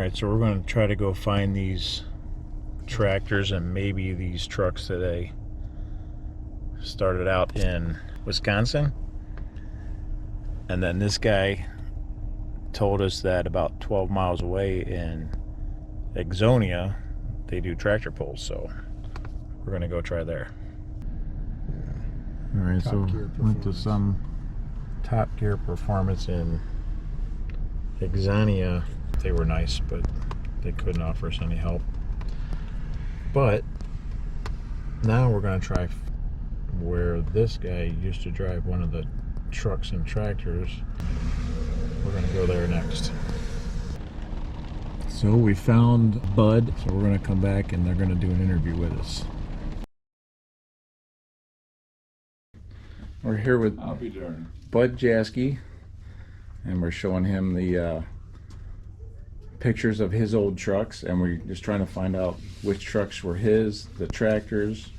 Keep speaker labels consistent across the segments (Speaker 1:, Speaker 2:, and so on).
Speaker 1: Alright, so we're going to try to go find these tractors and maybe these trucks that I started out in Wisconsin. And then this guy told us that about 12 miles away in Exonia, they do tractor pulls, so we're going to go try there. Alright, so went to some Top Gear Performance in Exonia. They were nice, but they couldn't offer us any help. But now we're going to try where this guy used to drive one of the trucks and tractors. We're going to go there next. So we found Bud, so we're going to come back and they're going to do an interview with us. We're here with Bud Jaske, and we're showing him the pictures of his old trucks, and we're just trying to find out which trucks were his, the tractors,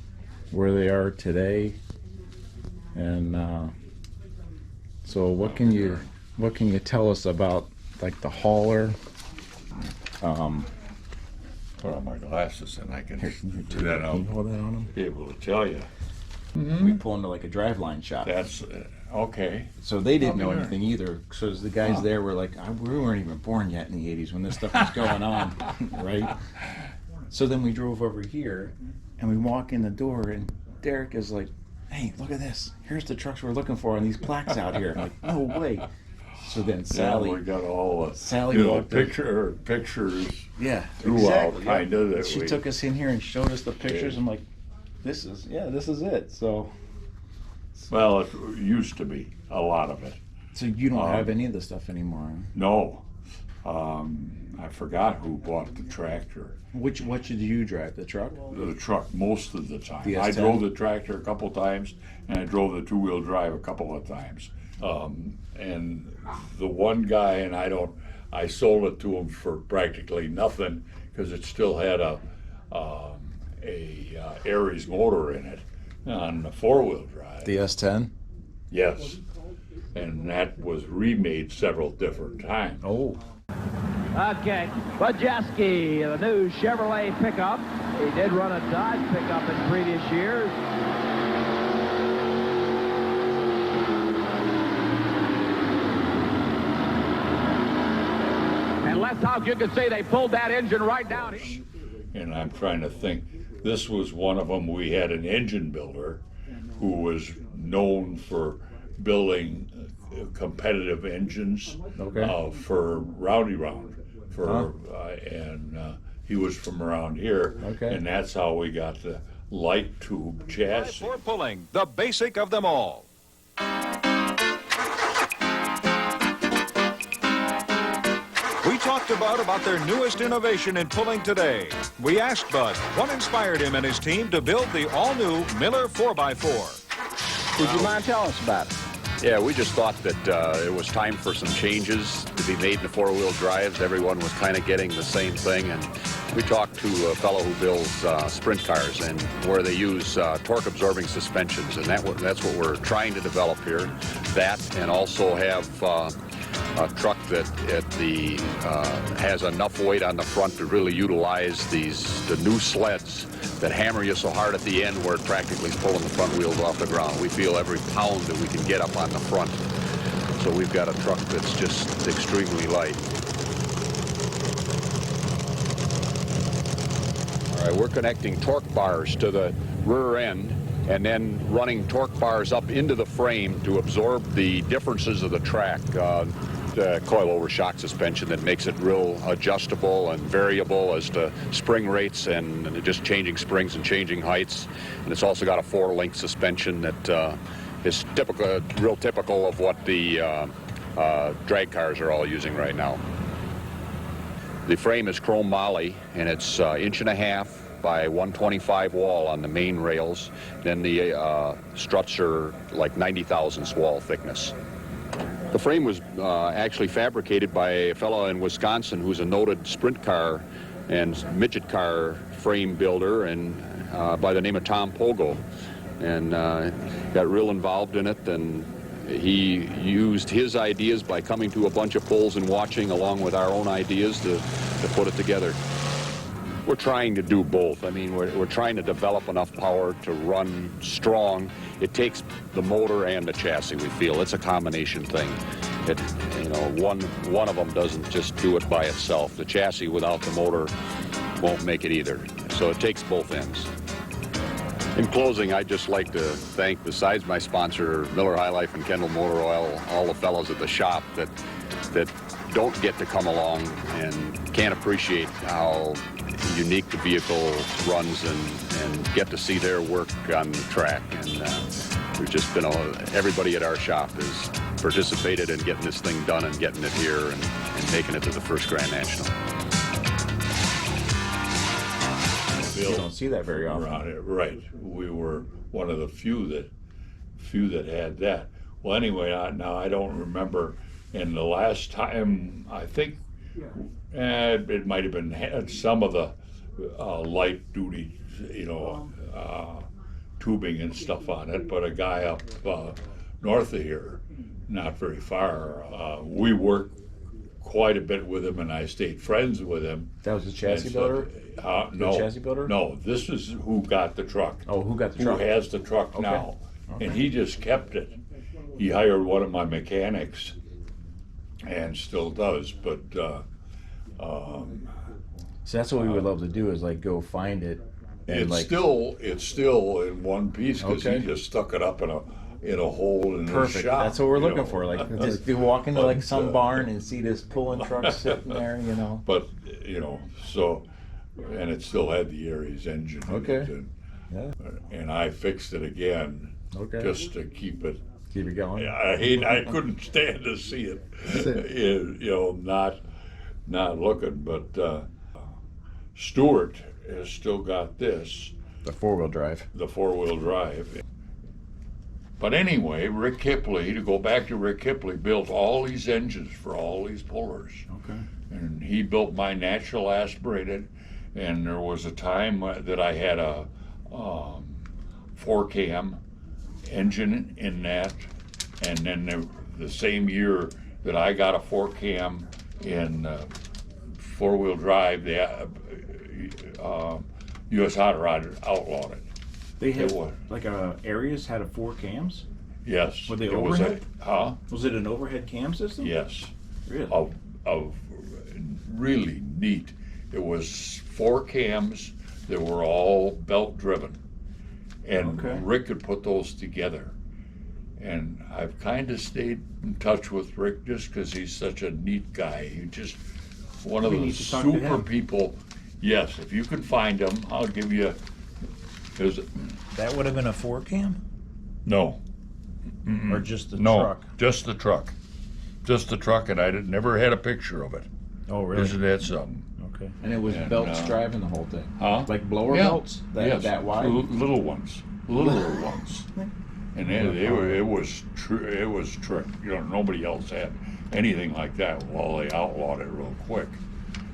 Speaker 1: where they are today, and so what can you tell us about, like, the hauler?
Speaker 2: Put on my glasses and I can do that out.
Speaker 1: Can you hold that on him?
Speaker 2: Be able to tell you.
Speaker 1: We pull into like a driveline shop.
Speaker 2: That's okay.
Speaker 1: So they didn't know anything either. So the guys there were like, we weren't even born yet in the 80s when this stuff was going on, right? So then we drove over here, and we walk in the door, and Derek is like, hey, look at this. Here's the trucks we're looking for, and these plaques out here. I'm like, no way. So then Sally,
Speaker 2: we got all the
Speaker 1: Sally
Speaker 2: pictures.
Speaker 1: Yeah,
Speaker 2: throughout,
Speaker 1: exactly.
Speaker 2: kind of. That
Speaker 1: she took us in here and showed us the pictures. I'm like, this is it. So,
Speaker 2: well, it used to be a lot of it.
Speaker 1: So you don't have any of the stuff anymore?
Speaker 2: No, I forgot who bought the tractor.
Speaker 1: What did you drive? The truck?
Speaker 2: The truck most of the time.
Speaker 1: The
Speaker 2: I
Speaker 1: S10?
Speaker 2: drove the tractor a couple times, and I drove the two-wheel drive a couple of times. And the one guy, and I sold it to him for practically nothing because it still had a Aries motor in it on the four-wheel drive.
Speaker 1: The S10?
Speaker 2: Yes, and that was remade several different times.
Speaker 1: Oh.
Speaker 3: Okay, Bud Jaske, the new Chevrolet pickup. He did run a Dodge pickup in previous years. And left out, you can see they pulled that engine right down.
Speaker 2: And I'm trying to think, this was one of them. We had an engine builder who was known for building competitive engines for Rowdy Round. And he was from around here, and that's how we got the light tube chassis.
Speaker 4: For pulling, the basic of them all. We talked about their newest innovation in pulling today. We asked Bud what inspired him and his team to build the all-new Miller 4x4.
Speaker 3: Would you mind telling us about it?
Speaker 5: Yeah, we just thought that it was time for some changes to be made in the four-wheel drives. Everyone was kind of getting the same thing, and we talked to a fellow who builds sprint cars, and where they use torque-absorbing suspensions, and that's what we're trying to develop here. That, and also have a truck that has enough weight on the front to really utilize the new sleds that hammer you so hard at the end where it practically is pulling the front wheels off the ground. We feel every pound that we can get up on the front. So we've got a truck that's just extremely light. All right, we're connecting torque bars to the rear end and then running torque bars up into the frame to absorb the differences of the track. The coil-over shock suspension that makes it real adjustable and variable as to spring rates and just changing springs and changing heights. And it's also got a 4-link suspension that is real typical of what the drag cars are all using right now. The frame is chrome moly, and it's 1.5 inches by 125 wall on the main rails. Then the struts are like 90 thousandths wall thickness. The frame was actually fabricated by a fellow in Wisconsin who's a noted sprint car and midget car frame builder, and by the name of Tom Pogo, and got real involved in it, and He used his ideas by coming to a bunch of polls and watching along with our own ideas to put it together. We're trying to do both. I mean, we're trying to develop enough power to run strong. It takes the motor and the chassis, we feel. It's a combination thing. One of them doesn't just do it by itself. The chassis without the motor won't make it either. So it takes both ends. In closing, I'd just like to thank, besides my sponsor, Miller High Life and Kendall Motor Oil, all the fellows at the shop that don't get to come along and can't appreciate how unique the vehicle runs and get to see their work on the track. And we've just been, everybody at our shop has participated in getting this thing done and getting it here and making it to the first Grand National.
Speaker 1: You don't see that very often.
Speaker 2: Around it, right. We were one of the few that had that. Well, anyway, now I don't remember. And the last time, I think it might have been had some of the light duty, tubing and stuff on it. But a guy up north of here, not very far, we worked quite a bit with him, and I stayed friends with him.
Speaker 1: That was the chassis builder?
Speaker 2: No.
Speaker 1: The chassis builder?
Speaker 2: No, this is who got the truck.
Speaker 1: Oh, who got the truck?
Speaker 2: Who has the truck now.
Speaker 1: Okay.
Speaker 2: And he just kept it. He hired one of my mechanics and still does, but
Speaker 1: So that's what we would love to do, is like go find it. And
Speaker 2: it's still in one piece, because he just stuck it up in a hole in
Speaker 1: perfect.
Speaker 2: his shop.
Speaker 1: That's what we're looking for. Like, just you walk into like some barn and see this pulling truck sitting there,
Speaker 2: But so, and it still had the Aries engine in
Speaker 1: Okay.
Speaker 2: it, and I fixed it again, just to keep it.
Speaker 1: Keep it going.
Speaker 2: I couldn't stand to see it, not looking. But Stuart has still got this.
Speaker 1: The four-wheel drive.
Speaker 2: The four-wheel drive. But anyway, Rick Kipley, to go back to Rick Kipley, built all these engines for all these pullers.
Speaker 1: Okay.
Speaker 2: And he built my natural aspirated, and there was a time that I had a 4-cam engine in that, and then the same year that I got a 4-cam in four-wheel drive, the U.S. Hot Rod outlawed it.
Speaker 1: They had like Aries had a 4 cams.
Speaker 2: Yes.
Speaker 1: Were they overhead?
Speaker 2: Huh?
Speaker 1: Was it an overhead cam system?
Speaker 2: Yes.
Speaker 1: Really?
Speaker 2: Of really neat. It was 4 cams that were all belt driven, and Rick could put those together. And I've kind of stayed in touch with Rick just because he's such a neat guy. He's just one of those super people. Yes, if you can find him, I'll give you.
Speaker 6: That would have been a 4-cam?
Speaker 2: No.
Speaker 6: Or just the truck?
Speaker 2: Just the truck. Just the truck, and I never had a picture of it.
Speaker 6: Oh, really?
Speaker 2: Isn't that something?
Speaker 6: Okay.
Speaker 1: And it was belts driving the whole thing?
Speaker 2: Huh?
Speaker 1: Like blower belts? That wide?
Speaker 2: Little ones. Littler ones. And it was trick. Nobody else had anything like that. Well, they outlawed it real quick,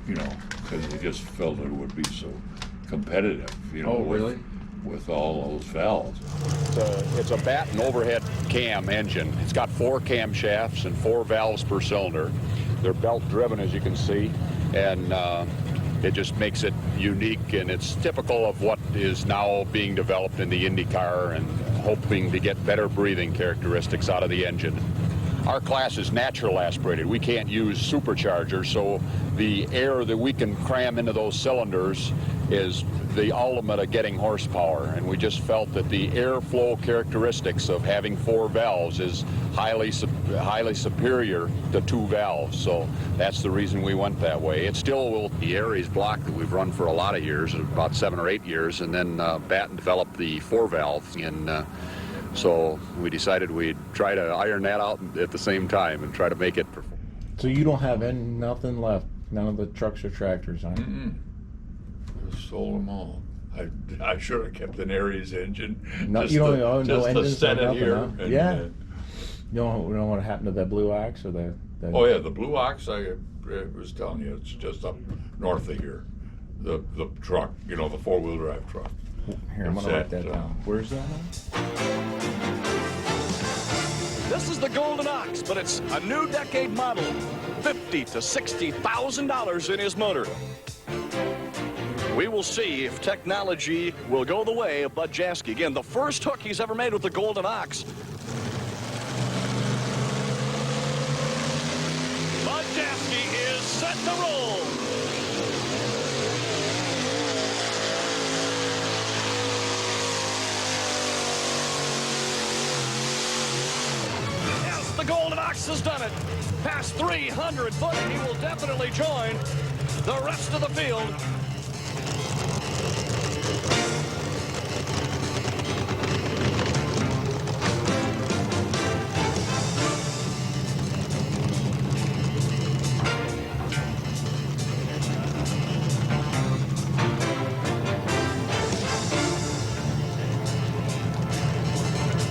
Speaker 2: because they just felt it would be so competitive,
Speaker 1: really?
Speaker 2: With all those valves.
Speaker 5: It's a Batten overhead cam engine. It's got 4 cam shafts and 4 valves per cylinder. They're belt driven, as you can see, and it just makes it unique, and it's typical of what is now being developed in the IndyCar and hoping to get better breathing characteristics out of the engine. Our class is natural aspirated. We can't use superchargers, so the air that we can cram into those cylinders is the ultimate of getting horsepower, and we just felt that the airflow characteristics of having 4 valves is highly superior to 2 valves, so that's the reason we went that way. It still will. The Aries block that we've run for a lot of years, about 7 or 8 years, and then Batten developed the 4 valves, and so we decided we'd try to iron that out at the same time and try to make it perform.
Speaker 1: So you don't have nothing left? None of the trucks or tractors, huh?
Speaker 2: Just sold them all. I should have kept an Aries engine.
Speaker 1: No,
Speaker 2: just
Speaker 1: you don't
Speaker 2: to,
Speaker 1: own no
Speaker 2: just
Speaker 1: engines
Speaker 2: to set
Speaker 1: or
Speaker 2: it
Speaker 1: nothing,
Speaker 2: here.
Speaker 1: huh?
Speaker 2: And,
Speaker 1: Yeah. You know what happened to the Blue Ox or the
Speaker 2: oh yeah, the Blue Ox. I was telling you, it's just up north of here. The truck, the 4-wheel drive truck.
Speaker 1: Here, I'm gonna write that down. Where's that at?
Speaker 7: This is the Golden Ox, but it's a new decade model. $50,000 to $60,000 in his motor. We will see if technology will go the way of Bud Jaske. Again, the first hook he's ever made with the Golden Ox. Bud Jaske is set to roll. Yes, the Golden Ox has done it. Past 300 foot, and he will definitely join the rest of the field.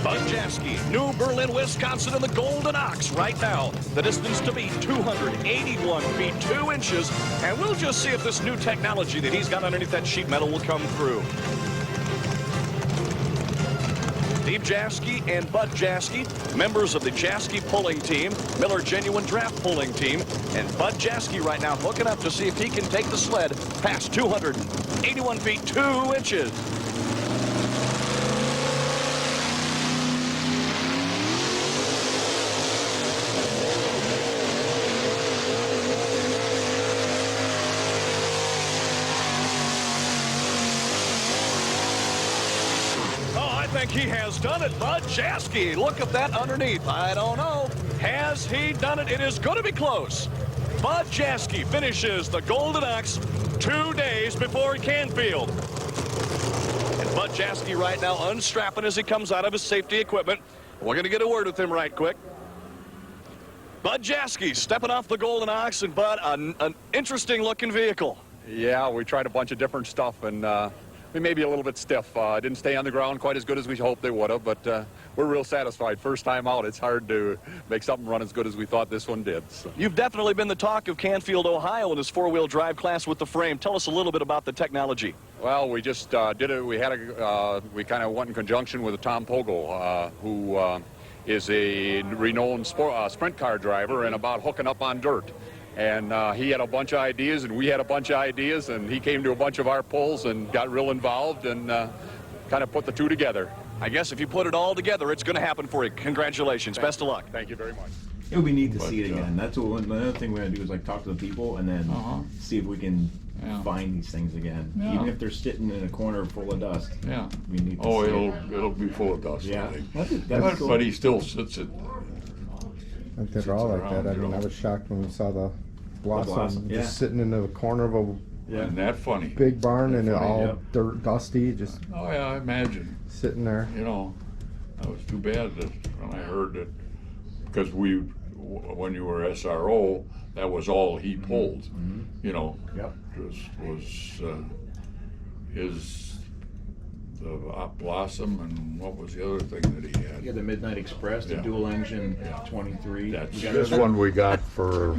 Speaker 7: Bud Jaske, New Berlin, Wisconsin, in the Golden Ox right now. The distance to beat, 281 feet, 2 inches. And we'll just see if this new technology that he's got underneath that sheet metal will come through. Steve Jaske and Bud Jaske, members of the Jaske pulling team, Miller Genuine Draft pulling team. And Bud Jaske right now hooking up to see if he can take the sled past 281 feet, 2 inches. I think he has done it. Bud Jaske, look at that underneath. I don't know. Has he done it? It is going to be close. Bud Jaske finishes the Golden Ox 2 days before Canfield. And Bud Jaske right now unstrapping as he comes out of his safety equipment. We're going to get a word with him right quick. Bud Jaske stepping off the Golden Ox, and Bud, an interesting looking vehicle.
Speaker 5: Yeah, we tried a bunch of different stuff, and we may be a little bit stiff. Didn't stay on the ground quite as good as we hoped they would have, but we're real satisfied. First time out, it's hard to make something run as good as we thought this one did. So.
Speaker 7: You've definitely been the talk of Canfield, Ohio in this four-wheel drive class with the frame. Tell us a little bit about the technology.
Speaker 5: Well, we just did it. We kind of went in conjunction with Tom Pogo, who is a renowned sprint car driver and about hooking up on dirt. And he had a bunch of ideas, and we had a bunch of ideas, and he came to a bunch of our pulls and got real involved and kind of put the two together.
Speaker 7: I guess if you put it all together, it's going to happen for you. Congratulations. Best of luck.
Speaker 5: Thank you very much.
Speaker 1: It would be neat to see it again. That's what another thing we're gonna do is like talk to the people and then see if we can find these things again, even if they're sitting in a corner full of dust.
Speaker 2: Yeah.
Speaker 1: We need to
Speaker 2: It'll be full of dust.
Speaker 1: Yeah.
Speaker 2: I think.
Speaker 1: That's cool.
Speaker 2: But he still sits it.
Speaker 8: I think they're all like that. I mean, I was shocked when we saw the blossom just sitting in the corner of a
Speaker 2: Isn't that funny?
Speaker 8: big barn and all dirt, dusty, just
Speaker 2: Oh yeah, I imagine.
Speaker 8: sitting there.
Speaker 2: You know, that was too bad that when I heard that, because when you were SRO, that was all he pulled. You know, was his Blossom, and what was the other thing that he had?
Speaker 1: Yeah, the Midnight Express, the dual engine 23.
Speaker 2: That's
Speaker 9: This one we got for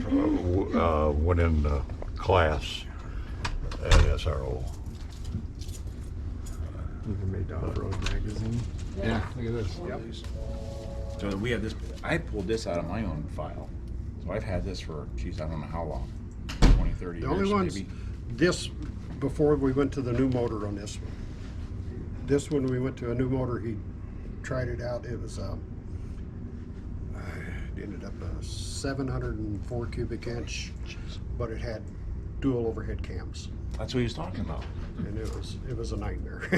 Speaker 9: went in class at SRO.
Speaker 8: Even made off-road magazine.
Speaker 1: Yeah, look at this. Yep. So we have this. I pulled this out of my own file. So I've had this for, geez, I don't know how long. 20, 30
Speaker 10: The
Speaker 1: years
Speaker 10: only ones,
Speaker 1: maybe.
Speaker 10: this, before we went to the new motor on this one. This one, we went to a new motor, he tried it out, it was, it ended up a 704 cubic inch, but it had dual overhead cams.
Speaker 1: That's what he was talking about.
Speaker 10: And it was a nightmare.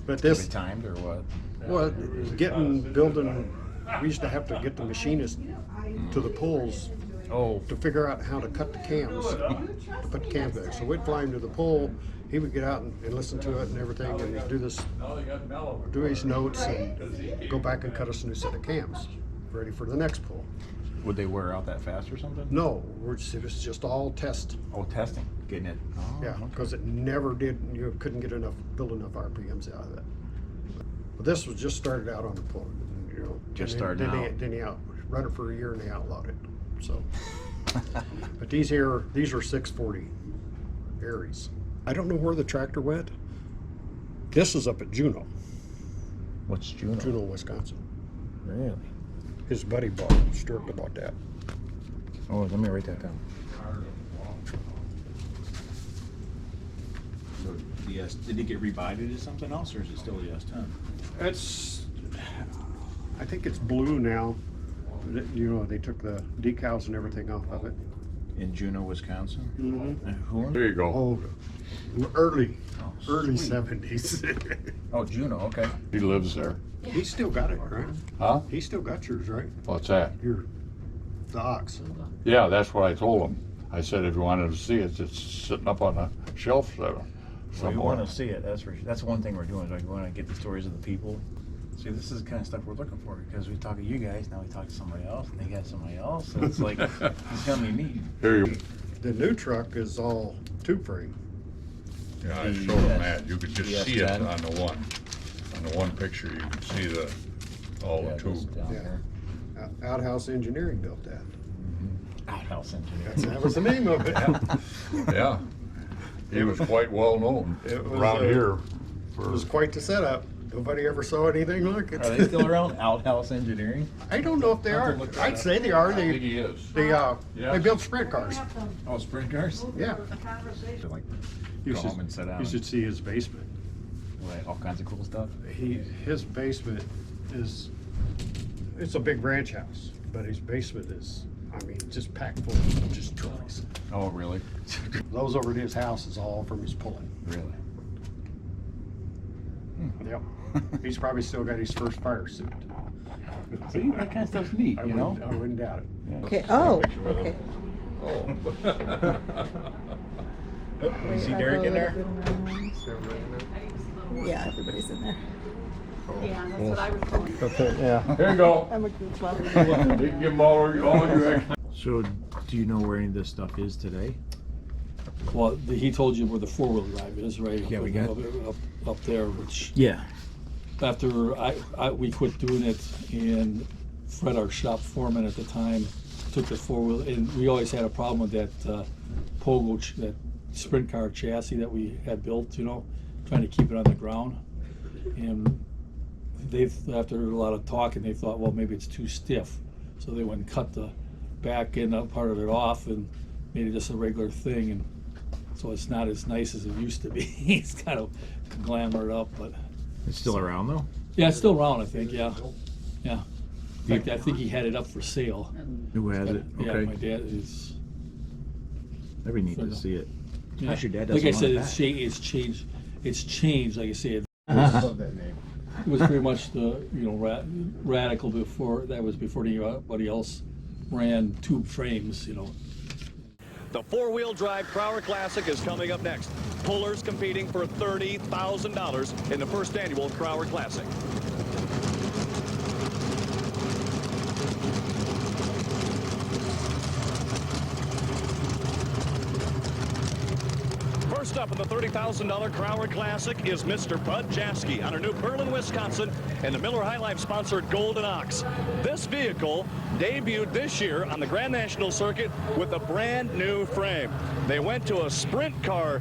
Speaker 10: But
Speaker 1: This
Speaker 10: this,
Speaker 1: timed or what?
Speaker 10: well, building, we used to have to get the machinist to the pulls to figure out how to cut the cams, to put the cams back. So we'd fly him to the pull, he would get out and listen to it and everything, and do his notes and go back and cut us a new set of cams, ready for the next pull.
Speaker 1: Would they wear out that fast or something?
Speaker 10: No, it was just all test.
Speaker 1: Oh, testing, getting it. Oh,
Speaker 10: Yeah, because it never did, you couldn't build enough RPMs out of it. But this was just started out on the pull, you know.
Speaker 1: Just
Speaker 10: and
Speaker 1: starting out.
Speaker 10: Then he run it for a year and they outlawed it, so. But these are 640 Aries. I don't know where the tractor went. This is up at Juneau.
Speaker 1: What's Juneau?
Speaker 10: Juneau, Wisconsin.
Speaker 1: Really?
Speaker 10: his buddy bought. Stuart bought that.
Speaker 1: Oh, let me write that down.
Speaker 6: So did it get rebodied as something else, or is it still a S10?
Speaker 10: I think it's blue now. You know, they took the decals and everything off of it.
Speaker 6: In Juneau, Wisconsin?
Speaker 10: Mm-hmm.
Speaker 6: Who?
Speaker 9: There you go.
Speaker 10: Oh, early
Speaker 6: sweet.
Speaker 10: 70s.
Speaker 6: Oh, Juneau, okay.
Speaker 9: He lives there.
Speaker 10: He's still got it, right?
Speaker 9: Huh?
Speaker 10: He still got yours, right?
Speaker 9: What's that?
Speaker 10: The ox.
Speaker 9: Yeah, that's what I told him. I said if you wanted to see it, it's sitting up on a shelf there
Speaker 6: Well, we
Speaker 9: somewhere.
Speaker 6: want to see it. That's one thing we're doing. Is like we want to get the stories of the people. See, this is the kind of stuff we're looking for because we talk to you guys, now we talk to somebody else, and they got somebody else. So it's like it's gonna be neat.
Speaker 9: Here you.
Speaker 10: The new truck is all tube frame.
Speaker 9: Yeah, I showed him that. You could just
Speaker 6: the
Speaker 9: see it
Speaker 6: S10.
Speaker 9: on the one picture. You could see all the
Speaker 6: this
Speaker 9: tube.
Speaker 6: down
Speaker 10: Yeah.
Speaker 6: here.
Speaker 10: Outhouse Engineering built that.
Speaker 6: Outhouse engineer.
Speaker 10: That was the name of it.
Speaker 9: Yeah, he was quite well known
Speaker 10: It was,
Speaker 9: around here.
Speaker 10: It was quite the setup. Nobody ever saw anything like it.
Speaker 6: Are they still around? Outhouse engineering?
Speaker 10: I don't know if they
Speaker 6: I'll have
Speaker 10: are.
Speaker 6: to look that
Speaker 10: I'd
Speaker 6: up.
Speaker 10: say they are.
Speaker 9: I think he is.
Speaker 10: They
Speaker 9: Yes.
Speaker 10: built sprint cars.
Speaker 6: Oh, sprint cars?
Speaker 10: Yeah.
Speaker 6: Like
Speaker 10: You
Speaker 6: go
Speaker 10: should,
Speaker 6: home and sit down.
Speaker 10: you should see his basement.
Speaker 6: Like, all kinds of cool stuff.
Speaker 10: His basement is, it's a big ranch house, but his basement is, I mean, just packed full of just trucks.
Speaker 6: Oh, really?
Speaker 10: Those over at his house is all from his pulling.
Speaker 6: Really?
Speaker 10: Yep. He's probably still got his first fire suit.
Speaker 6: See, that kind of stuff's neat, you know?
Speaker 10: I wouldn't doubt it.
Speaker 11: Okay, oh, okay.
Speaker 6: You see Derek in there?
Speaker 11: Yeah, everybody's in there.
Speaker 8: Yeah.
Speaker 9: Here you go.
Speaker 11: I'm a goofball.
Speaker 9: You can give him all your extra.
Speaker 6: So, do you know where any of this stuff is today?
Speaker 12: Well, he told you where the four-wheel drive is, right?
Speaker 6: Yeah, we got-
Speaker 12: up there, which
Speaker 6: Yeah.
Speaker 12: after we quit doing it, and Fred, our shop foreman at the time, took the four-wheel, and we always had a problem with that Pogo, that sprint car chassis that we had built, you know, trying to keep it on the ground. And after a lot of talking, they thought, well, maybe it's too stiff, so they went and cut the back end part of it off and made it just a regular thing, and so it's not as nice as it used to be. It's kind of glamored up, but
Speaker 6: It's still around though?
Speaker 12: yeah, it's still around, I think. Yeah. In fact, I think he had it up for sale.
Speaker 6: Who has it?
Speaker 12: Yeah,
Speaker 6: Okay.
Speaker 12: my dad is.
Speaker 6: That'd be neat to see it.
Speaker 12: Yeah.
Speaker 6: Actually, Dad
Speaker 12: Like
Speaker 6: doesn't
Speaker 12: I
Speaker 6: want
Speaker 12: said,
Speaker 6: it
Speaker 12: it's changed. It's changed. Like I said,
Speaker 10: Love that name.
Speaker 12: it was pretty much the radical before. That was before anybody else ran tube frames. You know.
Speaker 7: The four-wheel drive Crower Classic is coming up next. Pullers competing for $30,000 in the first annual Crower Classic. First up in the $30,000 Crower Classic is Mr. Bud Jasinski on a new Berlin, Wisconsin, and the Miller High Life sponsored Golden Ox. This vehicle debuted this year on the Grand National Circuit with a brand new frame. They went to a sprint car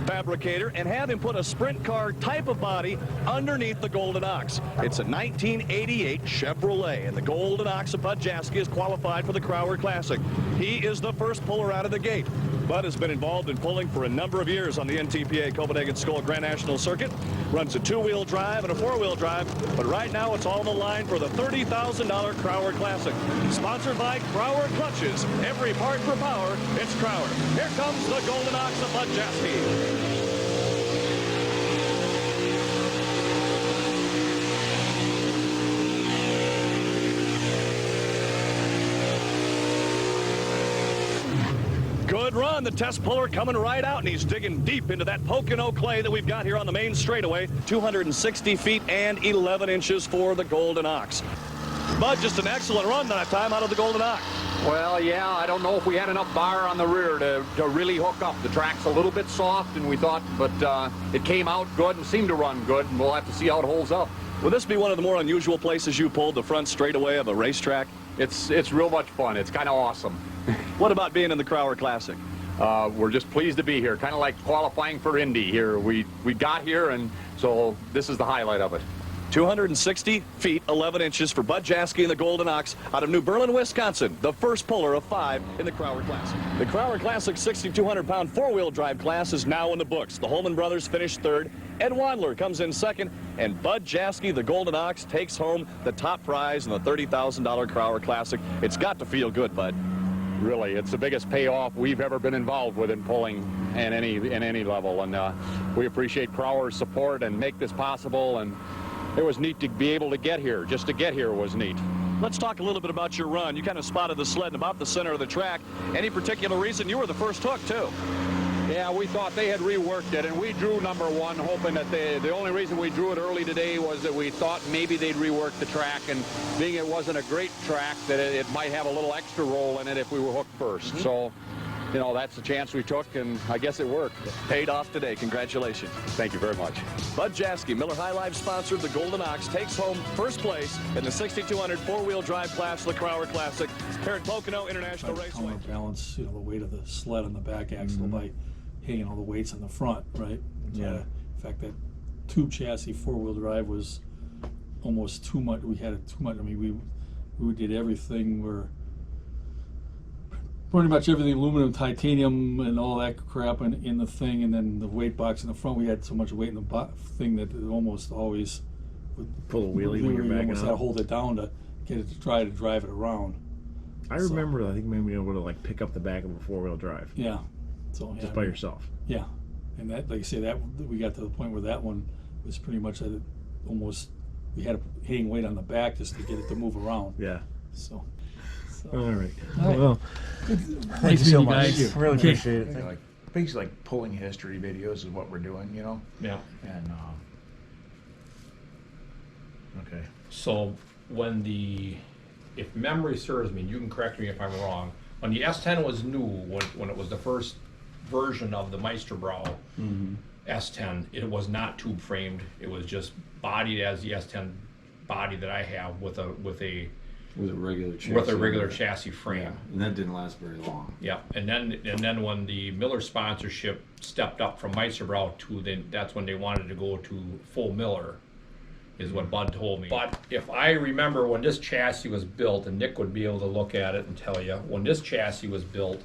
Speaker 7: fabricator and had him put a sprint car type of body underneath the Golden Ox. It's a 1988 Chevrolet, and the Golden Ox of Bud Jaske is qualified for the Crower Classic. He is the first puller out of the gate. Bud has been involved in pulling for a number of years on the NTPA Copenhagen Skull Grand National Circuit. Runs a two-wheel drive and a four-wheel drive, but right now it's all on the line for the $30,000 Crower Classic. Sponsored by Crower Clutches. Every part for power, it's Crower. Here comes the Golden Ox of Bud Jaske. Good run. The test puller coming right out, and he's digging deep into that Pocono clay that we've got here on the main straightaway. 260 feet and 11 inches for the Golden Ox. Bud, just an excellent run that time out of the Golden Ox.
Speaker 5: Well, yeah, I don't know if we had enough bar on the rear to really hook up. The track's a little bit soft, and we thought, but it came out good and seemed to run good, and we'll have to see how it holds up.
Speaker 7: Will this be one of the more unusual places you pulled, the front straightaway of a racetrack?
Speaker 5: It's real much fun. It's kind of awesome.
Speaker 7: What about being in the Crower Classic?
Speaker 5: We're just pleased to be here, kind of like qualifying for Indy here. We got here, and so this is the highlight of it.
Speaker 7: 260 feet, 11 inches for Bud Jaske and the Golden Ox out of New Berlin, Wisconsin, the first puller of 5 in the Crowler Classic. The Crowler Classic 6,200-pound four-wheel drive class is now in the books. The Holman brothers finished third. Ed Wadler comes in second, and Bud Jaske, the Golden Ox, takes home the top prize in the $30,000 Crowler Classic. It's got to feel good, Bud.
Speaker 5: Really, it's the biggest payoff we've ever been involved with in pulling in any level, and we appreciate Crowler's support and make this possible. And it was neat to be able to get here. Just to get here was neat.
Speaker 7: Let's talk a little bit about your run. You kind of spotted the sled in about the center of the track. Any particular reason? You were the first hook, too.
Speaker 5: Yeah, we thought they had reworked it, and we drew number 1, hoping that the only reason we drew it early today was that we thought maybe they'd rework the track, and being it wasn't a great track, that it might have a little extra roll in it if we were hooked first. So, you know, that's the chance we took, and I guess it worked.
Speaker 7: Paid off today. Congratulations.
Speaker 5: Thank you very much.
Speaker 7: Bud Jaske, Miller High Life sponsored, the Golden Ox, takes home first place in the 6,200 four-wheel drive class, the Crowler Classic, here at Pocono International Raceway.
Speaker 12: Balance, you know, the weight of the sled on the back axle by hanging all the weights on the front, right?
Speaker 6: Yeah.
Speaker 12: In fact, that tube chassis four-wheel drive was almost too much. We had it too much. I mean, we did everything where pretty much everything aluminum, titanium, and all that crap in the thing, and then the weight box in the front. We had so much weight in the thing that it almost always would
Speaker 6: pull a wheelie when you're backing
Speaker 12: almost
Speaker 6: up.
Speaker 12: had to hold it down to get it to try to drive it around.
Speaker 6: I remember, I think maybe able to like pick up the back of a four-wheel drive.
Speaker 12: Yeah. So
Speaker 6: just by yourself.
Speaker 12: Yeah, and that, like I say, that we got to the point where that one was pretty much almost we had to hang weight on the back just to get it to move around.
Speaker 6: Yeah.
Speaker 12: So
Speaker 6: all right. Well,
Speaker 1: thank you so much.
Speaker 6: Guys. Really appreciate it.
Speaker 1: Like, basically, like pulling history videos is what we're doing, you know.
Speaker 13: Yeah.
Speaker 1: And
Speaker 6: okay.
Speaker 13: So when if memory serves me, you can correct me if I'm wrong. When the S10 was new, when it was the first version of the Meisterbrow S10, it was not tube framed. It was just bodied as the S10 body that I have with a regular chassis frame.
Speaker 14: Yeah, and that didn't last very long.
Speaker 13: Yeah, and then when the Miller sponsorship stepped up from Meisterbrow that's when they wanted to go to full Miller, is what Bud told me. But if I remember when this chassis was built, and Nick would be able to look at it and tell you, when this chassis was built,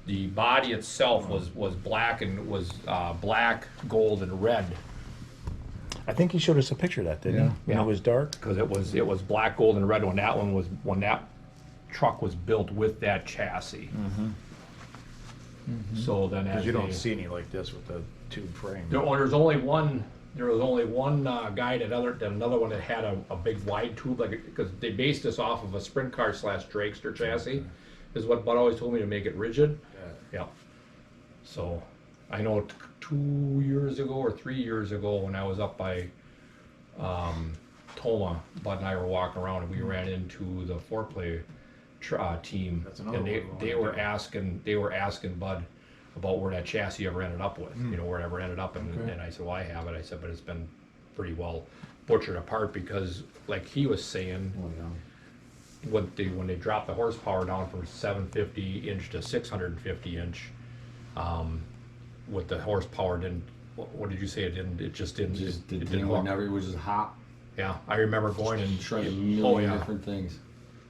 Speaker 13: the body itself was black and was black, gold, and red.
Speaker 1: I think he showed us a picture of that, didn't he? When it was dark.
Speaker 13: Because it was black, gold, and red when that truck was built with that chassis. So then,
Speaker 1: because you don't see any like this with the tube frame.
Speaker 13: There was only one guy another one that had a big wide tube, because they based this off of a sprint car / dragster chassis, is what Bud always told me, to make it rigid. Yeah. So I know 2 years ago or 3 years ago, when I was up by Toma, Bud and I were walking around, and we ran into the foreplay team, and they were asking Bud about where that chassis ever ended up with, where it ever ended up, and I said, well, I have it. I said, but it's been pretty well butchered apart, because, like he was saying, when they dropped the horsepower down from 750 inch to 650 inch, with the horsepower what did you say? It just didn't work.
Speaker 14: It was just hot.
Speaker 13: Yeah, I remember going and
Speaker 14: trying a million different things.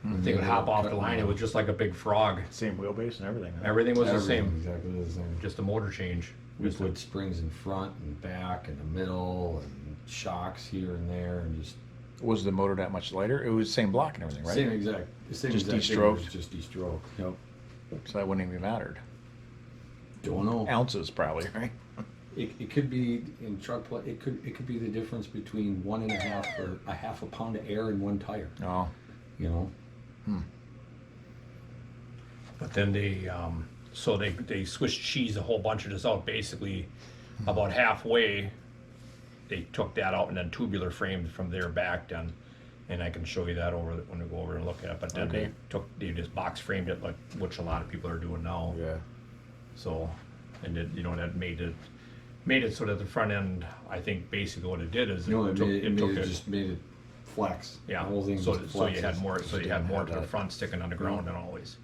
Speaker 13: They would hop off the line. It was just like a big frog.
Speaker 6: Same wheelbase and everything. Huh?
Speaker 13: Everything was the same.
Speaker 14: Exactly the same.
Speaker 13: Just a motor change.
Speaker 14: We put springs in front and back and the middle and shocks here and there, and just.
Speaker 1: Was the motor that much lighter? It was the same block and everything, right?
Speaker 14: Same exact.
Speaker 1: Just de-stroked.
Speaker 14: Just de-stroked. Yep.
Speaker 1: So that wouldn't even mattered.
Speaker 14: Don't know.
Speaker 1: Ounces probably, right?
Speaker 14: It could be in truck plate. It could be the difference between 1.5 or a half a pound of air in one tire.
Speaker 1: Oh.
Speaker 14: You know.
Speaker 13: But then they switched cheese a whole bunch of this out. Basically, about halfway, they took that out and then tubular framed from there back then, and I can show you that when we go over and look at it. But then they just box framed it, like which a lot of people are doing now.
Speaker 1: Yeah.
Speaker 13: So, and that made it so that the front end, I think basically what it did is
Speaker 14: just made it flex.
Speaker 13: Yeah.
Speaker 14: The whole thing
Speaker 13: so you had more to the front sticking on the ground than always.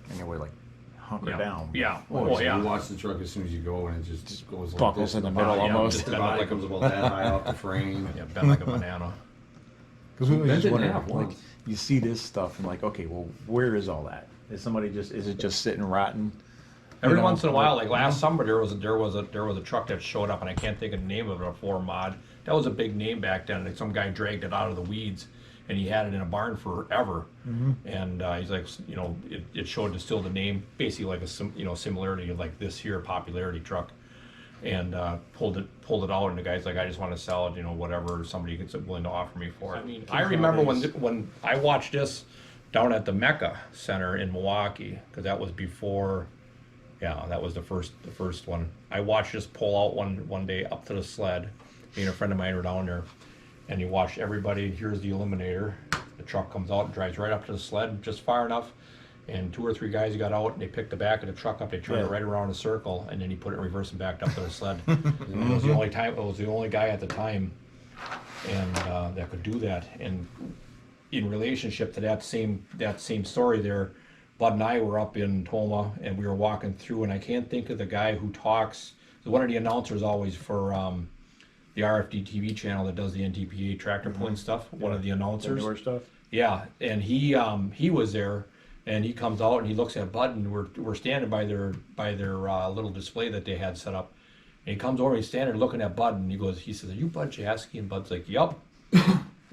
Speaker 1: And it weighed like hunker down.
Speaker 13: Yeah.
Speaker 14: Oh, yeah. You watch the truck as soon as you go, and it just goes like
Speaker 1: buckles
Speaker 14: this
Speaker 1: in the middle almost.
Speaker 14: The body comes about that high off the frame.
Speaker 13: Yeah, bent like a banana.
Speaker 1: Because we
Speaker 14: Bent
Speaker 1: just
Speaker 14: in
Speaker 1: wonder,
Speaker 14: half
Speaker 1: like,
Speaker 14: once.
Speaker 1: you see this stuff and like, okay, well, where is all that? Is it just sitting rotten?
Speaker 13: Every once in a while, like last summer, there was a truck that showed up, and I can't think of the name of it. A 4 mod. That was a big name back then. And some guy dragged it out of the weeds, and he had it in a barn forever. And he's like, it showed still the name, basically like a similarity of like this here popularity truck, and pulled it out. And the guy's like, I just want to sell it, whatever somebody gets willing to offer me for it. I mean, I remember when I watched this down at the Mecca Center in Milwaukee, because that was before. Yeah, that was the first one. I watched this pull out one day up to the sled. Me and a friend of mine were down there, and you watch everybody. Here's the eliminator. The truck comes out and drives right up to the sled just far enough, and 2 or 3 guys got out and they picked the back of the truck up. They turned it right around in a circle, and then he put it in reverse and backed up to the sled. And it was the only time. It was the only guy at the time, and that could do that. And in relationship to that same story there. Bud and I were up in Toma, and we were walking through, and I can't think of the guy who talks. One of the announcers always for the RFD TV channel that does the NTPA tractor pulling stuff. One of the announcers.
Speaker 1: The newer stuff.
Speaker 13: Yeah, and he was there, and he comes out and he looks at Bud, and we're standing by their little display that they had set up, and he comes over, and he's standing there looking at Bud, and he says, "Are you Bud Jaske?" And Bud's like, "Yup."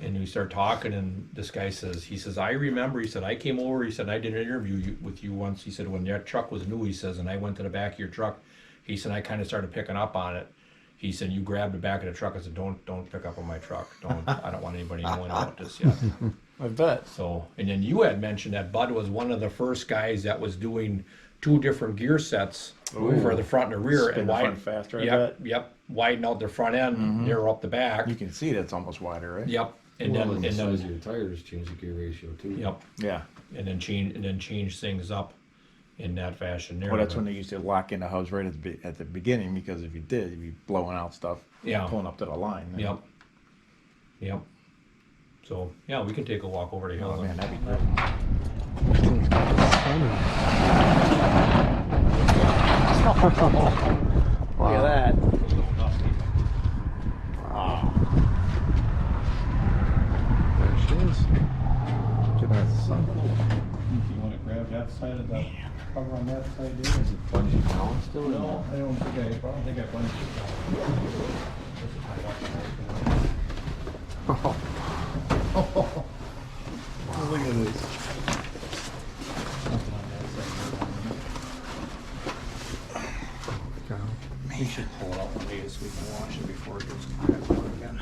Speaker 13: And we start talking, and this guy says, I remember, he said, I came over, he said, I did an interview with you once. He said, when that truck was new, he says, and I went to the back of your truck. He said, I kind of started picking up on it. He said, you grabbed the back of the truck. I said, don't pick up on my truck. I don't want anybody knowing about this yet.
Speaker 1: I bet.
Speaker 13: So, and then you had mentioned that Bud was one of the first guys that was doing 2 different gear sets for the front and the rear.
Speaker 1: Spin the front faster, I bet.
Speaker 13: Yep. Widen out the front end, narrow up the back.
Speaker 1: You can see that's almost wider, right?
Speaker 13: Yep. And
Speaker 14: then
Speaker 13: the
Speaker 14: size of your tires change the gear ratio too.
Speaker 13: Yep.
Speaker 1: Yeah.
Speaker 13: And then change things up in that fashion there.
Speaker 1: Well, that's when they used to lock in the hubs right at the beginning, because if you did, you'd be blowing out stuff.
Speaker 13: Yeah.
Speaker 1: Pulling up to the line.
Speaker 13: Yep. Yep. So yeah, we can take a walk over to Hill.
Speaker 1: Oh man, that'd be great. Look at that. Wow. There she is. Get out the sun.
Speaker 6: If you want to grab that side of the cover on that side there, is it bungee down still? No, I don't think I bungee down. Oh, look at this.
Speaker 13: We should pull it out one day so we can wash it before it gets cracked out again.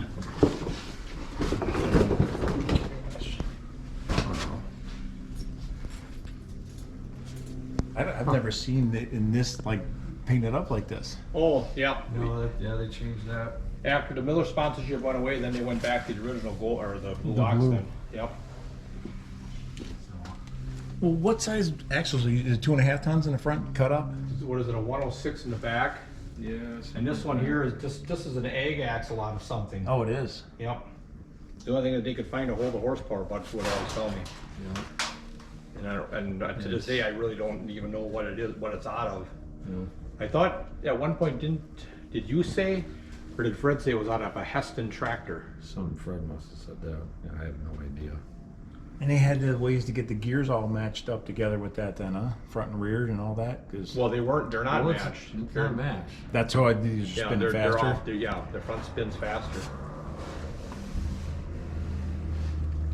Speaker 1: I've never seen it in this, like, painted up like this.
Speaker 13: Oh, yeah.
Speaker 14: No, they changed that.
Speaker 13: After the Miller sponsorship went away, then they went back to the original gold, or the blue box then. Yep.
Speaker 1: Well, what size axles are you? Is it 2.5 tons in the front cut up?
Speaker 13: What is it, a 106 in the back?
Speaker 14: Yes.
Speaker 13: And this one here is this is an egg axle out of something.
Speaker 1: Oh, it is.
Speaker 13: Yep. The only thing that they could find to hold the horsepower, Bud's what always tell me.
Speaker 14: Yeah.
Speaker 13: And to this day, I really don't even know what it is, what it's out of.
Speaker 14: Yeah.
Speaker 13: I thought at one point, did you say, or did Fred say it was out of a Heston tractor?
Speaker 14: Fred must have said that. Yeah, I have no idea.
Speaker 1: And they had the ways to get the gears all matched up together with that then, huh? Front and rear and all that? Cause
Speaker 13: Well, they're not matched.
Speaker 14: They're matched.
Speaker 1: that's how these spin
Speaker 13: they're
Speaker 1: faster?
Speaker 13: off, their front spins faster.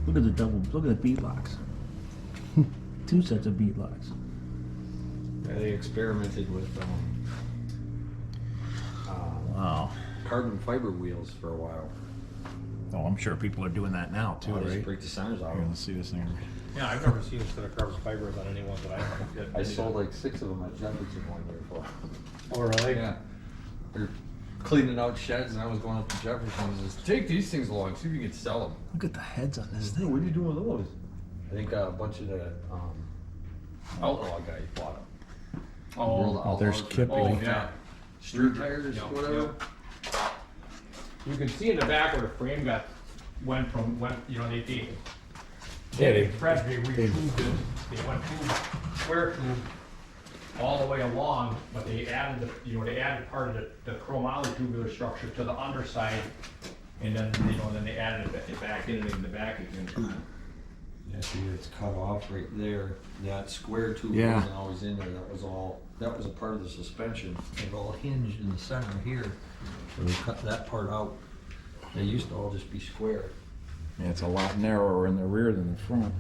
Speaker 6: Look at the bead locks. 2 sets of bead locks.
Speaker 14: Yeah, they experimented with
Speaker 1: Wow.
Speaker 14: carbon fiber wheels for a while.
Speaker 1: Oh, I'm sure people are doing that now too,
Speaker 14: They just
Speaker 1: right?
Speaker 14: break the centers out.
Speaker 1: Here, let's see this thing.
Speaker 13: Yeah, I've never seen a set of carbon fibers on any ones that
Speaker 14: I sold like 6 of them at Jefferson one year for.
Speaker 13: Oh, really?
Speaker 14: Yeah. They're cleaning out sheds, and I was going up to Jefferson and just take these things along, see if you can sell them.
Speaker 1: Look at the heads on this thing.
Speaker 14: What are you doing with those? I think a bunch of the outlaw guys bought them.
Speaker 1: Oh, there's Kip.
Speaker 13: Oh, yeah.
Speaker 14: Street tires, whatever.
Speaker 13: Yep. You can see in the back where the frame went, they retubed it. They went tube, square tube, all the way along, but they added they added part of the chromoly tubular structure to the underside, and then then they added it back in the back again.
Speaker 14: Yeah, see, it's cut off right there. That square tube
Speaker 6: Yeah.
Speaker 14: wasn't always in there. That was a part of the suspension. It all hinged in the center here. So we cut that part out. They used to all just be square.
Speaker 1: Yeah, it's a lot narrower in the rear than the front.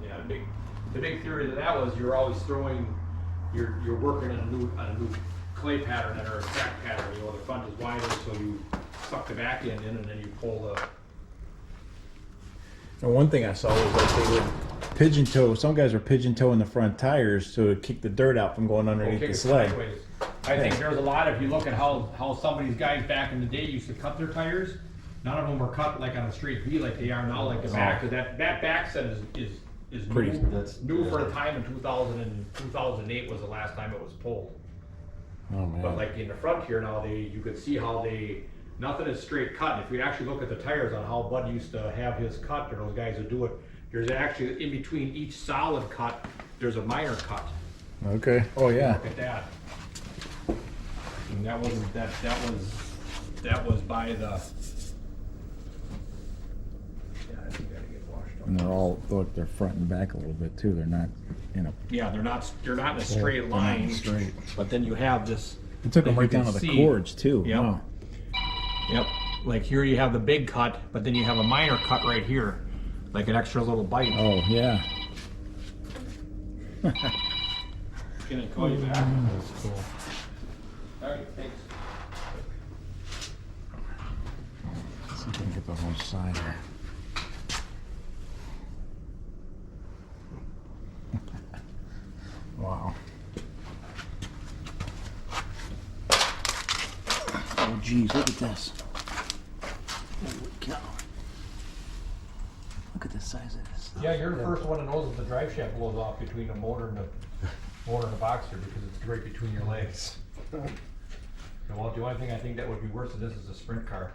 Speaker 13: Yeah, the big theory to that was you're always you're working on a new clay pattern or a track pattern. The front is wider, so you suck the back end in, and then you pull the.
Speaker 1: And one thing I saw was like they would pigeon toe. Some guys were pigeon toeing the front tires to kick the dirt out from going underneath the sled.
Speaker 13: Sideways. I think there's a lot, if you look at how some of these guys back in the day used to cut their tires, none of them were cut like on a straight V like they are now, like the back. Cause that back set is
Speaker 1: Pretty-
Speaker 13: new for the time in 2000 and 2008 was the last time it was pulled.
Speaker 1: Oh man.
Speaker 13: But like in the front here now, you could see how nothing is straight cut. If you actually look at the tires on how Bud used to have his cut, or those guys who do it, there's actually in between each solid cut, there's a minor cut.
Speaker 1: Okay. Oh yeah.
Speaker 13: Look at that. And that was by the. Yeah, I think that'll get washed up.
Speaker 1: And they're all look. They're front and back a little bit too. They're not in a.
Speaker 13: Yeah, they're not in a straight
Speaker 1: they're not
Speaker 13: line.
Speaker 1: straight.
Speaker 13: But then you have this.
Speaker 1: It took them
Speaker 13: that
Speaker 1: right
Speaker 13: you
Speaker 1: down
Speaker 13: can
Speaker 1: to the
Speaker 13: see.
Speaker 1: cords too.
Speaker 13: Yep.
Speaker 1: Wow.
Speaker 13: Yep. Like here you have the big cut, but then you have a minor cut right here, like an extra little bite.
Speaker 1: Oh yeah.
Speaker 13: Can I call you back?
Speaker 6: That's cool.
Speaker 13: All right, thanks.
Speaker 1: Let's see if we can get the whole side here. Wow. Oh geez, look at this. Holy cow. Look at the size of this.
Speaker 13: Yeah, you're the first one to know that the drive shaft blows off between the motor and the boxer because it's right between your legs. Well, the only thing I think that would be worse than this is a sprint car.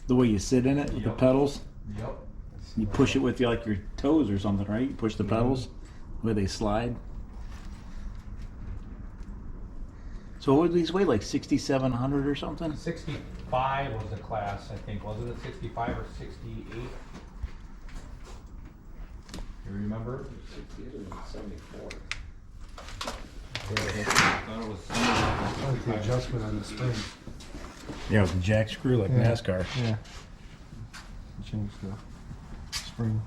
Speaker 1: The way you sit in it with the
Speaker 13: Yep.
Speaker 1: pedals.
Speaker 13: Yep.
Speaker 1: You push it with your toes or something, right? You push the pedals where they slide. So what would these weigh? Like 6,700 or something?
Speaker 13: 65 was the class, I think. Wasn't it 65 or 68? You remember?
Speaker 14: 68 or 74.
Speaker 13: I thought it was
Speaker 6: I like the adjustment on the spring.
Speaker 1: Yeah, with the jack screw like
Speaker 6: Yeah.
Speaker 1: NASCAR.
Speaker 6: Yeah. Change the spring.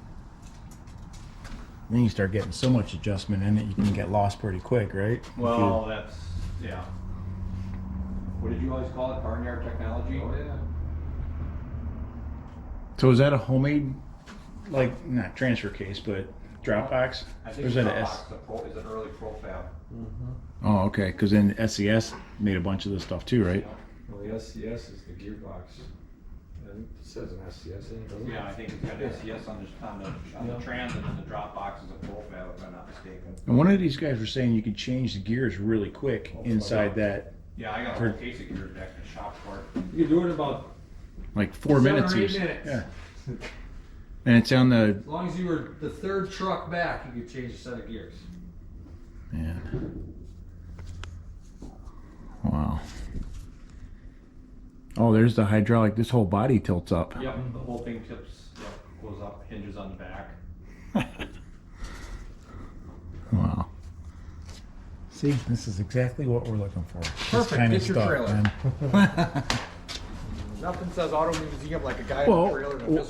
Speaker 1: Then you start getting so much adjustment in it, you can get lost pretty quick, right?
Speaker 13: Well, that's, yeah. What did you always call it? Barnyard technology? Oh, yeah.
Speaker 1: So is that a homemade, like, not transfer case, but drop box?
Speaker 13: I
Speaker 1: Or
Speaker 13: think
Speaker 1: is
Speaker 13: the
Speaker 1: that
Speaker 13: drop
Speaker 1: a
Speaker 13: box is an early profab.
Speaker 1: Oh, okay, because then SCS made a bunch of this stuff too, right?
Speaker 14: Well, the SCS is the gearbox. And it says an SCS in it, doesn't it?
Speaker 13: Yeah, I think it's got SCS on the trans, and then the drop box is a profab, if I'm not mistaken.
Speaker 1: And one of these guys were saying you could change the gears really quick inside that,
Speaker 13: Yeah, I got a whole case of gears back in the shop for it.
Speaker 14: You can do it in about,
Speaker 1: like 4
Speaker 14: 7 or
Speaker 1: minutes.
Speaker 14: 8
Speaker 1: each.
Speaker 14: minutes.
Speaker 1: Yeah. And it's on the,
Speaker 14: as long as you were the third truck back, you could change a set of gears.
Speaker 1: yeah. Wow. Oh, there's the hydraulic. This whole body tilts up.
Speaker 13: Yep, the whole thing tips, goes up, hinges on the back.
Speaker 1: Wow. See, this is exactly what we're looking for. This
Speaker 14: Perfect,
Speaker 1: kind of
Speaker 14: get your
Speaker 1: stuff,
Speaker 14: trailer.
Speaker 1: man.
Speaker 14: Nothing says auto museum like a guy
Speaker 1: Well,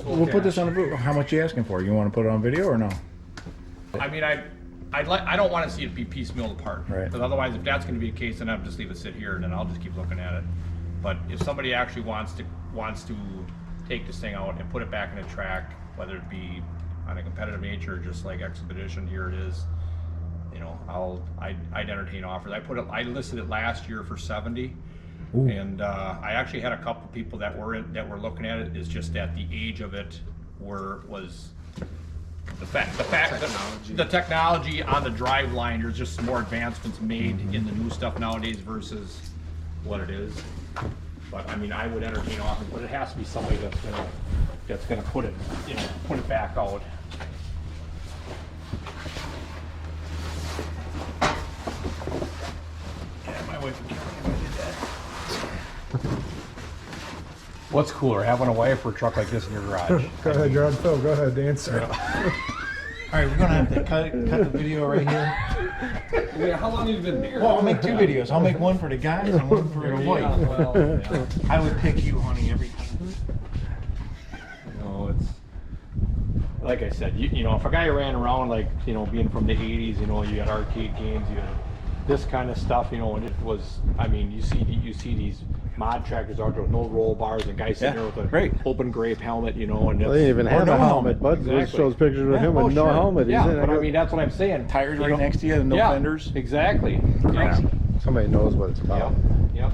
Speaker 1: we'll put this on the video. How much are you asking for? You want to put it on video or no?
Speaker 13: I mean, I don't want to see it be piecemealed apart.
Speaker 1: Right.
Speaker 13: Because otherwise, if that's going to be the case, then I'll just leave it sit here, and then I'll just keep looking at it. But if somebody actually wants to take this thing out and put it back in a track, whether it be on a competitive nature, just like Expedition, here it is. You know, I'd entertain offers. I listed it last year for 70.
Speaker 1: Ooh.
Speaker 13: And I actually had a couple people that were looking at it. It's just that the age of it was the technology on the drive line. There's just more advancements made in the new stuff nowadays versus what it is. But I mean, I would entertain offers, but it has to be somebody that's gonna put it back out. What's cooler, having a wife or a truck like this in your garage?
Speaker 8: Go ahead, John. Phil, go ahead, answer.
Speaker 6: All right, we're gonna have to cut the video right here.
Speaker 13: Yeah, how long have you been here?
Speaker 6: Well, I'll make 2 videos. I'll make one for the guys and one for the wife.
Speaker 13: Well, yeah.
Speaker 6: I would pick you, honey, every time.
Speaker 13: It's like I said, you know, if a guy ran around like, you know, being from the 80s, you know, you had arcade games, you had this kind of stuff, you know, and it was, I mean, you see these mod tractors out there with no roll bars and guys sitting there with a open grape helmet, you know, and
Speaker 8: Well, they didn't even have a helmet. Bud shows pictures of him with no helmet.
Speaker 13: Yeah,
Speaker 8: He's in
Speaker 13: but I mean, that's what I'm saying.
Speaker 1: Tires right next to you and no fenders.
Speaker 13: Exactly.
Speaker 8: Crazy. Somebody knows what it's about.
Speaker 13: Yep.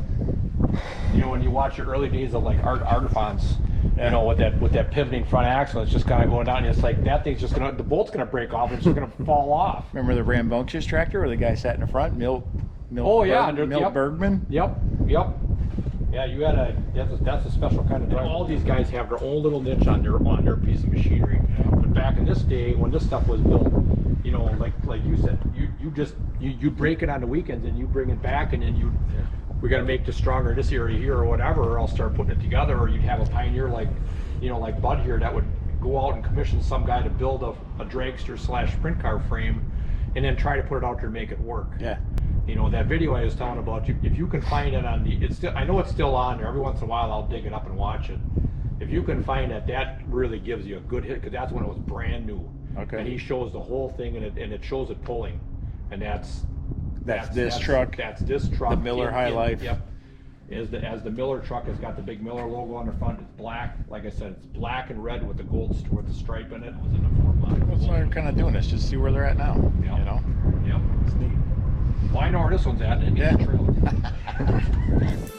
Speaker 13: You know, when you watch the early days of like Artifons, you know, with that pivoting front axle, it's just kind of going down, and it's like that thing's just gonna, the bolt's gonna break off, and it's just gonna fall off.
Speaker 1: Remember the rambunctious tractor where the guy sat in the front, Milt Bergman?
Speaker 13: Yep. Yeah, you had that's a special kind of drive. All these guys have their own little niche on their piece of machinery. But back in this day, when this stuff was built, you know, like you said, you break it on the weekends and you bring it back, and then we got to make this stronger in this area here or whatever, or I'll start putting it together. Or you'd have a pioneer like Bud here that would go out and commission some guy to build a dragster / sprint car frame, and then try to put it out there and make it work.
Speaker 1: Yeah.
Speaker 13: You know, that video I was telling about, if you can find it on I know it's still on there. Every once in a while I'll dig it up and watch it. If you can find that really gives you a good hit, because that's when it was brand new.
Speaker 1: Okay.
Speaker 13: And he shows the whole thing, and it shows it pulling, and that's
Speaker 1: this truck.
Speaker 13: That's this truck.
Speaker 1: The Miller High Life.
Speaker 13: Yep. As the Miller truck has got the big Miller logo on the front. It's black. Like I said, it's black and red with the stripe in it. It was in the 4
Speaker 1: That's why we're kind of doing this, just to see where they're at now.
Speaker 13: Yep.
Speaker 1: You know?
Speaker 13: Yep.
Speaker 1: It's neat.
Speaker 13: Well, I know where this one's at, and it needs a trailer.